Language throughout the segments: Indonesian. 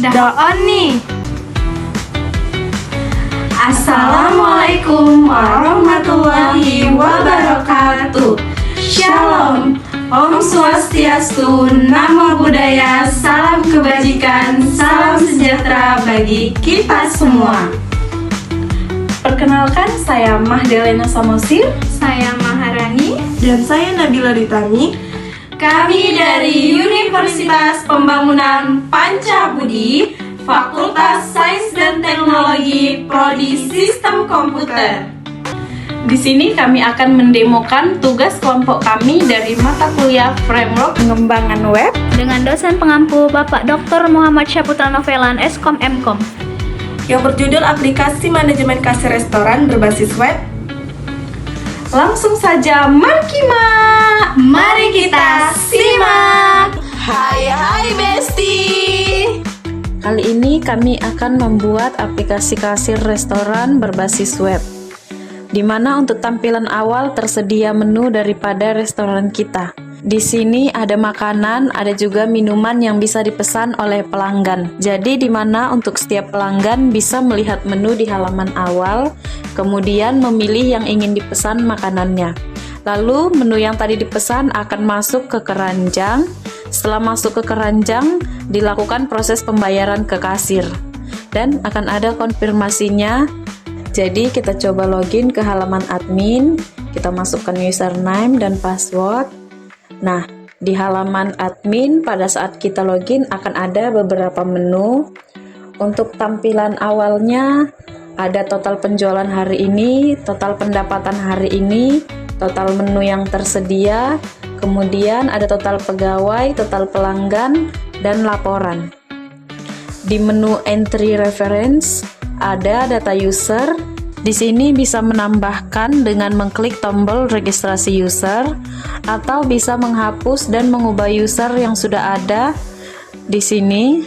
Udah on nih. Assalamualaikum warahmatullahi wabarakatuh. Shalom, Om Swastiastu, Namo Buddhaya, salam kebajikan, salam sejahtera bagi kita semua. Perkenalkan, saya Mahdelena Samosir. Saya Maharani. Dan saya Nabila Ditami. Kami dari Universitas Pembangunan Pancabudi, Fakultas Sains dan Teknologi, Prodi Sistem Komputer. Di sini kami akan mendemokan tugas kelompok kami dari mata kuliah Framework Pengembangan Web dengan dosen pengampu Bapak Dr. Muhammad Syaputra Novelan, Eskom Mkom, yang berjudul Aplikasi Manajemen Kasir Restoran Berbasis Web. Langsung saja, Mari kita simak. Hai Besti. Kali ini kami akan membuat aplikasi kasir restoran berbasis web, di mana untuk tampilan awal tersedia menu daripada restoran kita. Di sini ada makanan, ada juga minuman yang bisa dipesan oleh pelanggan. Jadi di mana untuk setiap pelanggan bisa melihat menu di halaman awal, kemudian memilih yang ingin dipesan makanannya. Lalu menu yang tadi dipesan akan masuk ke keranjang. Setelah masuk ke keranjang, dilakukan proses pembayaran ke kasir dan akan ada konfirmasinya. Jadi kita coba login ke halaman admin, kita masukkan username dan password. Nah, di halaman admin pada saat kita login akan ada beberapa menu. Untuk tampilan awalnya ada total penjualan hari ini, total pendapatan hari ini, total menu yang tersedia, kemudian ada total pegawai, total pelanggan, dan laporan. Di menu entry reference ada data user. Di sini bisa menambahkan dengan mengklik tombol registrasi user atau bisa menghapus dan mengubah user yang sudah ada. Di sini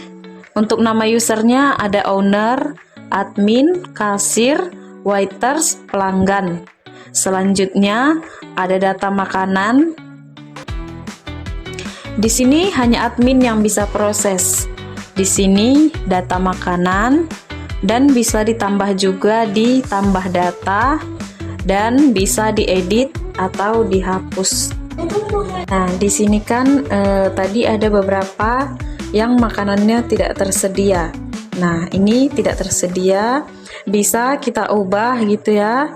untuk nama usernya ada owner, admin, kasir, waiters, pelanggan. Selanjutnya ada data makanan. Di sini hanya admin yang bisa proses. Di sini data makanan. Dan bisa ditambah juga di tambah data dan bisa diedit atau dihapus. Nah, di sini kan tadi ada beberapa yang makanannya tidak tersedia. Nah, ini tidak tersedia, bisa kita ubah gitu ya.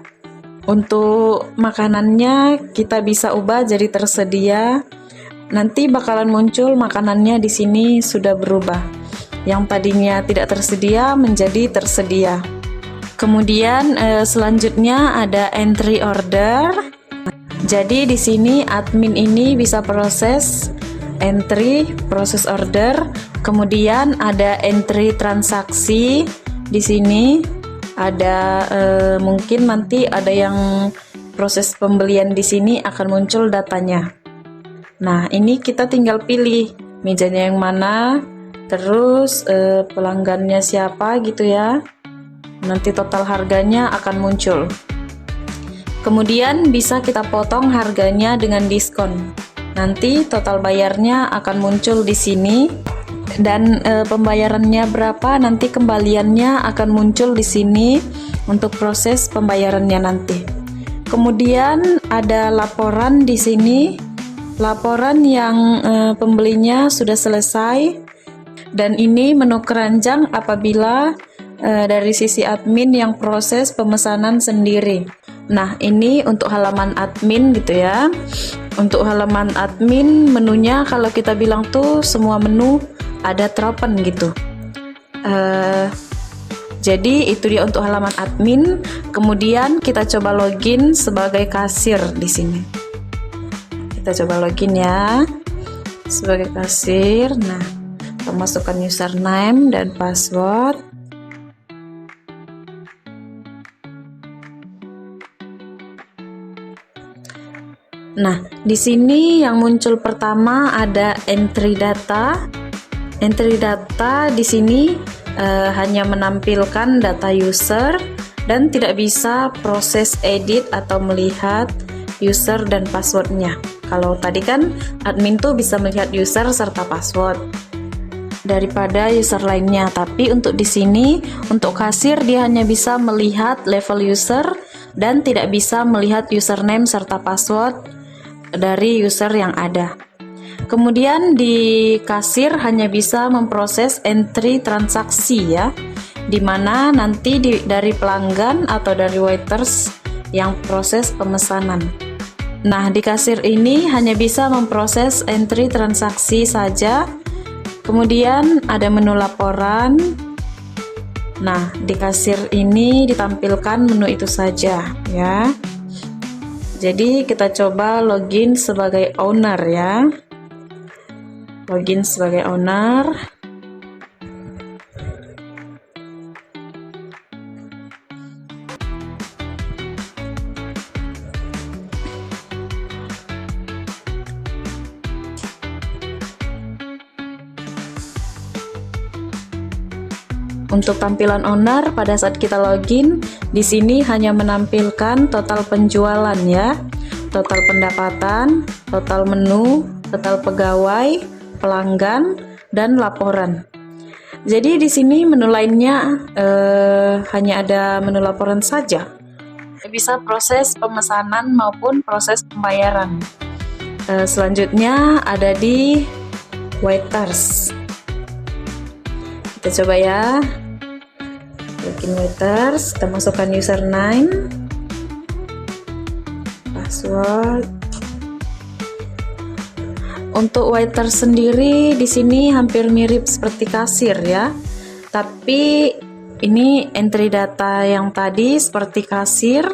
Untuk makanannya kita bisa ubah jadi tersedia. Nanti bakalan muncul makanannya di sini sudah berubah. Yang tadinya tidak tersedia menjadi tersedia. Kemudian selanjutnya ada entry order. Jadi di sini admin ini bisa proses entry, proses order. Kemudian ada entry transaksi. Di sini ada mungkin nanti ada yang proses pembelian di sini akan muncul datanya. Nah, ini kita tinggal pilih mejanya yang mana. Terus pelanggannya siapa gitu ya. Nanti total harganya akan muncul. Kemudian bisa kita potong harganya dengan diskon. Nanti total bayarnya akan muncul di sini. Dan pembayarannya berapa, nanti kembaliannya akan muncul di sini untuk proses pembayarannya nanti. Kemudian ada laporan di sini. Laporan yang pembelinya sudah selesai. Dan ini menu keranjang apabila dari sisi admin yang proses pemesanan sendiri. Nah, ini untuk halaman admin gitu ya. Untuk halaman admin menunya kalau kita bilang tuh semua menu ada teropen gitu. Jadi itu dia untuk halaman admin. Kemudian kita coba login sebagai kasir di sini. Kita coba login ya sebagai kasir. Nah, kita masukkan username dan password. Nah, di sini yang muncul pertama ada entry data. Entry data di sini hanya menampilkan data user dan tidak bisa proses edit atau melihat user dan passwordnya. Kalau tadi kan admin tuh bisa melihat user serta password. daripada user lainnya. Tapi untuk di sini, untuk kasir dia hanya bisa melihat level user dan tidak bisa melihat username serta password dari user yang ada. Kemudian di kasir hanya bisa memproses entry transaksi ya, dimana nanti dari pelanggan atau dari waiters yang proses pemesanan. Nah, di kasir ini hanya bisa memproses entry transaksi saja. Kemudian ada menu laporan. Nah, di kasir ini ditampilkan menu itu saja ya. Jadi kita coba login sebagai owner ya. Login sebagai owner. Untuk tampilan owner pada saat kita login, di sini hanya menampilkan total penjualan ya, total pendapatan, total menu, total pegawai, pelanggan, dan laporan. Jadi di sini menu lainnya hanya ada menu laporan saja. Bisa proses pemesanan maupun proses pembayaran. Selanjutnya ada di waiters. Kita coba ya. Login waiters, kita masukkan username, password. Untuk waiters sendiri di sini hampir mirip seperti kasir ya. Tapi ini entry data yang tadi seperti kasir.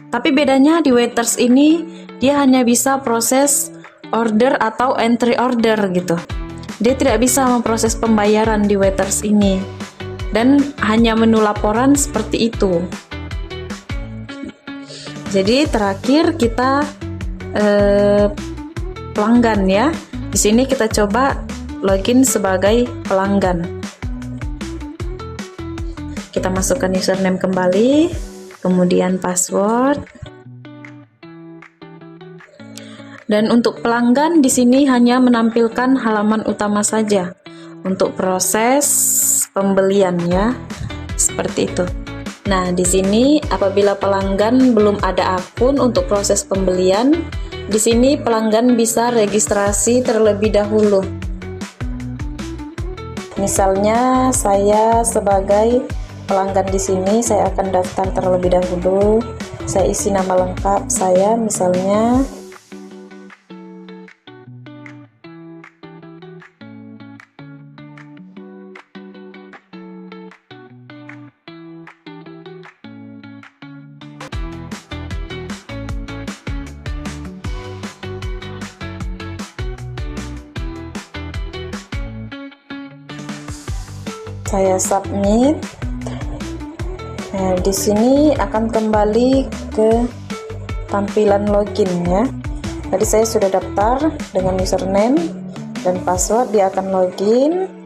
Tapi bedanya di waiters ini dia hanya bisa proses order atau entry order gitu. Dia tidak bisa memproses pembayaran di waiters ini. Dan hanya menu laporan seperti itu. Jadi terakhir kita pelanggan ya. Di sini kita coba login sebagai pelanggan. Kita masukkan username kembali, kemudian password. Dan untuk pelanggan di sini hanya menampilkan halaman utama saja untuk proses pembelian ya. Seperti itu. Nah, di sini apabila pelanggan belum ada akun untuk proses pembelian, di sini pelanggan bisa registrasi terlebih dahulu. Misalnya saya sebagai pelanggan di sini, saya akan daftar terlebih dahulu. Saya isi nama lengkap saya misalnya. Saya submit. Nah, di sini akan kembali ke tampilan login ya. Tadi saya sudah daftar dengan username dan password, dia akan login.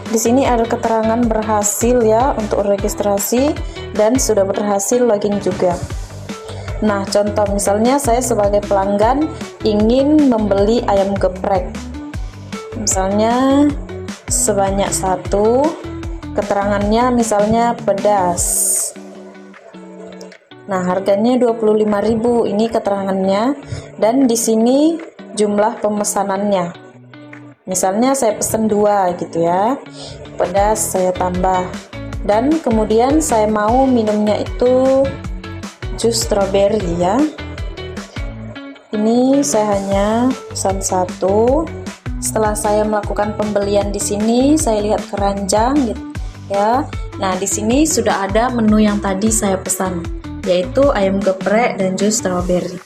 Di sini ada keterangan berhasil ya untuk registrasi dan sudah berhasil login juga. Nah, contoh misalnya saya sebagai pelanggan ingin membeli ayam geprek. Misalnya sebanyak 1, keterangannya misalnya pedas. Nah, harganya 25.000, ini keterangannya, dan di sini jumlah pemesanannya. Misalnya saya pesen 2 gitu ya, pedas saya tambah, dan kemudian saya mau minumnya itu jus strawberry ya. Ini saya hanya pesan 1. Setelah saya melakukan pembelian di sini, saya lihat keranjang gitu ya. Nah, di sini sudah ada menu yang tadi saya pesan, yaitu ayam geprek dan jus strawberry.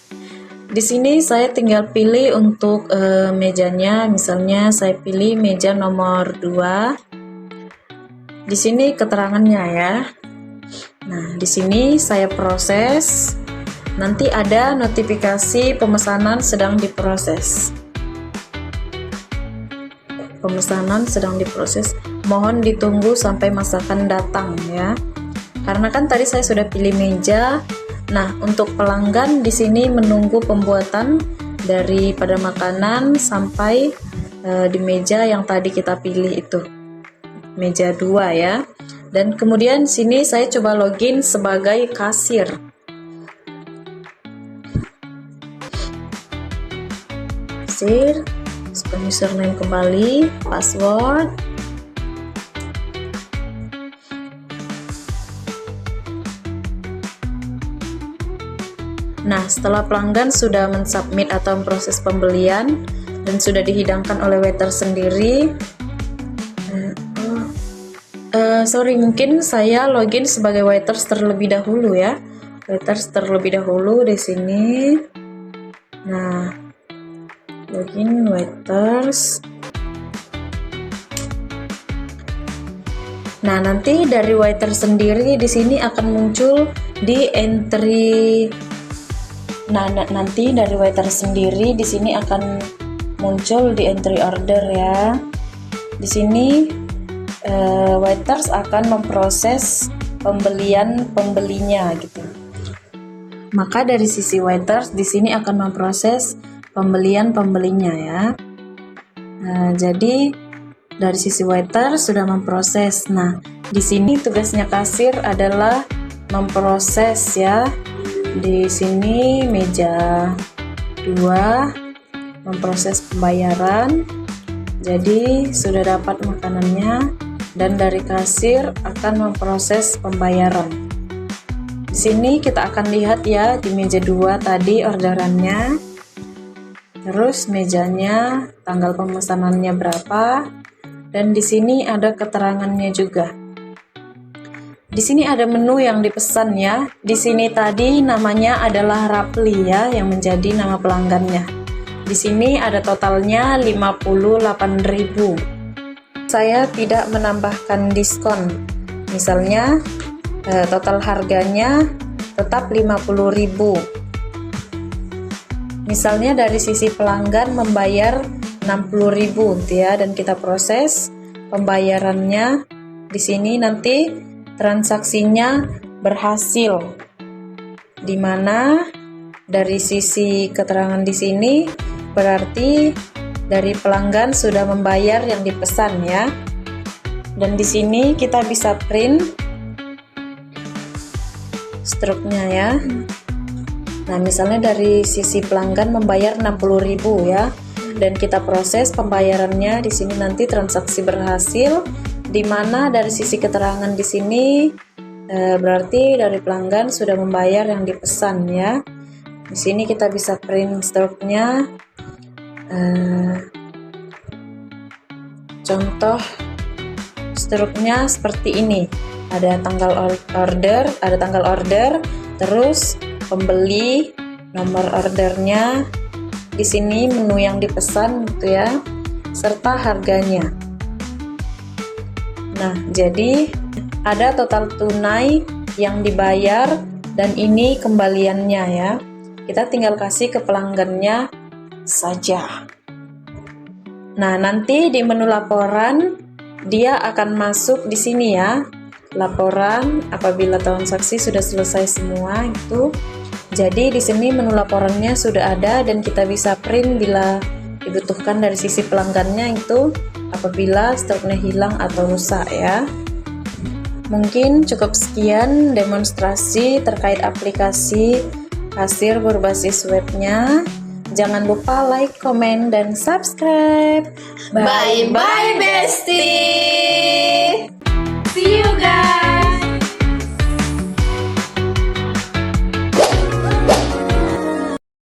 Di sini saya tinggal pilih untuk mejanya, misalnya saya pilih meja nomor 2. Di sini keterangannya ya. Nah, di sini saya proses. Nanti ada notifikasi pemesanan sedang diproses. pemesanan sedang diproses. Mohon ditunggu sampai masakan datang ya. Karena kan tadi saya sudah pilih meja. Nah, untuk pelanggan di sini menunggu pembuatan daripada makanan sampai di meja yang tadi kita pilih itu. Meja 2 ya. Dan kemudian sini saya coba login sebagai kasir. Masukkan username kembali, password. Nah, setelah pelanggan sudah mensubmit atau memproses pembelian dan sudah dihidangkan oleh waiter sendiri, mungkin saya login sebagai waiters terlebih dahulu ya. Waiters terlebih dahulu di sini. Nah, login waiters. Nah, nanti dari waiter sendiri di sini akan muncul di entry. Nah, nanti dari waiter sendiri di sini akan muncul di entry order ya. Di sini waiters akan memproses pembelinya gitu. Maka dari sisi waiters di sini akan memproses pembelinya ya. Nah, jadi dari sisi waiter sudah memproses. Nah, di sini tugasnya kasir adalah memproses ya. Di sini meja 2 memproses pembayaran. Jadi sudah dapat makanannya dan dari kasir akan memproses pembayaran. Di sini kita akan lihat ya di meja 2 tadi orderannya. Terus mejanya, tanggal pemesanannya berapa, dan di sini ada keterangannya juga. Di sini ada menu yang dipesan ya. Di sini tadi namanya adalah Rapli ya, yang menjadi nama pelanggannya. Di sini ada totalnya 58.000. Saya tidak menambahkan diskon. Misalnya total harganya tetap 50.000. Misalnya dari sisi pelanggan membayar 60.000 gitu ya, dan kita proses pembayarannya. Di sini nanti transaksinya berhasil, dimana dari sisi keterangan di sini berarti dari pelanggan sudah membayar yang dipesan ya. Dan di sini kita bisa print struknya ya. Nah, misalnya dari sisi pelanggan membayar 60.000 ya, dan kita proses pembayarannya. Di sini nanti transaksi berhasil, di mana dari sisi keterangan di sini berarti dari pelanggan sudah membayar yang dipesan ya. Di sini kita bisa print struknya. Contoh struknya seperti ini. Ada tanggal order, terus pembeli, nomor ordernya, di sini menu yang dipesan gitu ya, serta harganya. Nah, jadi ada total tunai yang dibayar dan ini kembaliannya ya. Kita tinggal kasih ke pelanggannya saja. Nah, nanti di menu laporan dia akan masuk di sini ya. Laporan apabila transaksi sudah selesai semua itu. Jadi di sini menu laporannya sudah ada dan kita bisa print bila dibutuhkan dari sisi pelanggannya itu apabila stoknya hilang atau rusak ya. Mungkin cukup sekian demonstrasi terkait aplikasi kasir berbasis webnya. Jangan lupa like, komen, dan subscribe. Bye bye bestie.